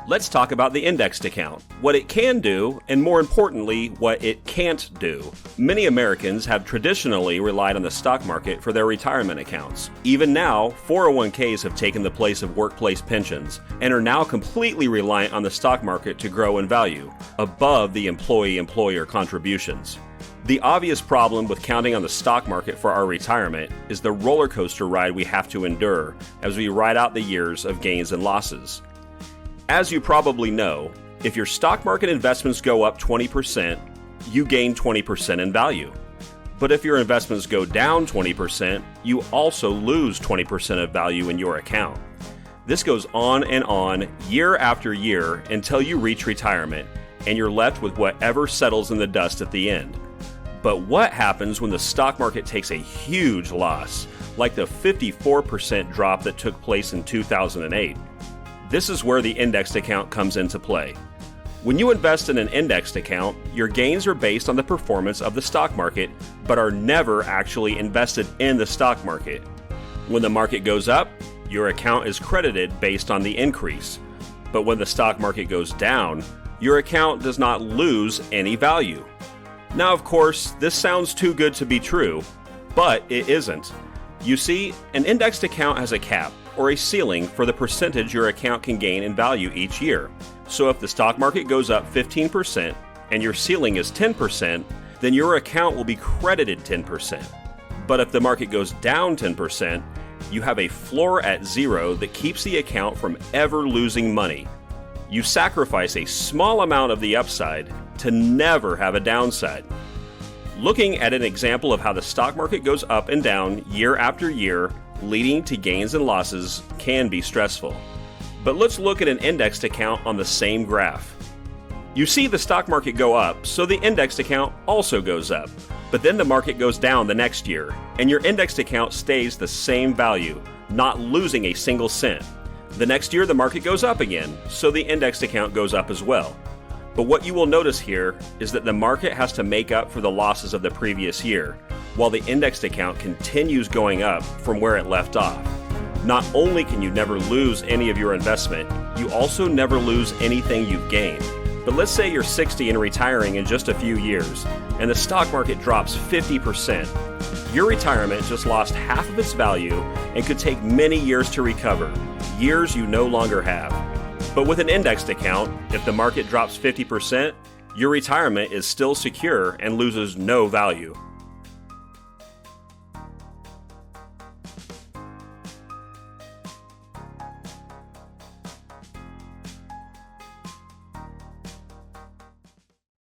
Let's talk about the indexed account, what it can do, and more importantly, what it can't do. Many Americans have traditionally relied on the stock market for their retirement accounts. Even now, 401ks have taken the place of workplace pensions and are now completely reliant on the stock market to grow in value, above the employee-employer contributions. The obvious problem with counting on the stock market for our retirement is the roller coaster ride we have to endure as we ride out the years of gains and losses. As you probably know, if your stock market investments go up 20%, you gain 20% in value. But if your investments go down 20%, you also lose 20% of value in your account. This goes on, year after year, until you reach retirement, and you're left with whatever settles in the dust at the end. But what happens when the stock market takes a huge loss, like the 54% drop that took place in 2008? This is where the indexed account comes into play. When you invest in an indexed account, your gains are based on the performance of the stock market, but are never actually invested in the stock market. When the market goes up, your account is credited based on the increase. But when the stock market goes down, your account does not lose any value. Now, of course, this sounds too good to be true, but it isn't. You see, an indexed account has a cap, or a ceiling, for the percentage your account can gain in value each year. So if the stock market goes up 15% and your ceiling is 10%, then your account will be credited 10%. But if the market goes down 10%, you have a floor at 0 that keeps the account from ever losing money. You sacrifice a small amount of the upside to never have a downside. Looking at an example of how the stock market goes up and down year after year, leading to gains and losses, can be stressful. But let's look at an indexed account on the same graph. You see the stock market go up, so the indexed account also goes up. But then the market goes down the next year, and your indexed account stays the same value, not losing a single cent. The next year the market goes up again, so the indexed account goes up as well. But what you will notice here is that the market has to make up for the losses of the previous year, while the indexed account continues going up from where it left off. Not only can you never lose any of your investment, you also never lose anything you've gained. But let's say you're 60 and retiring in just a few years, and the stock market drops 50%. Your retirement just lost half of its value and could take many years to recover, years you no longer have. But with an indexed account, if the market drops 50%, your retirement is still secure and loses no value.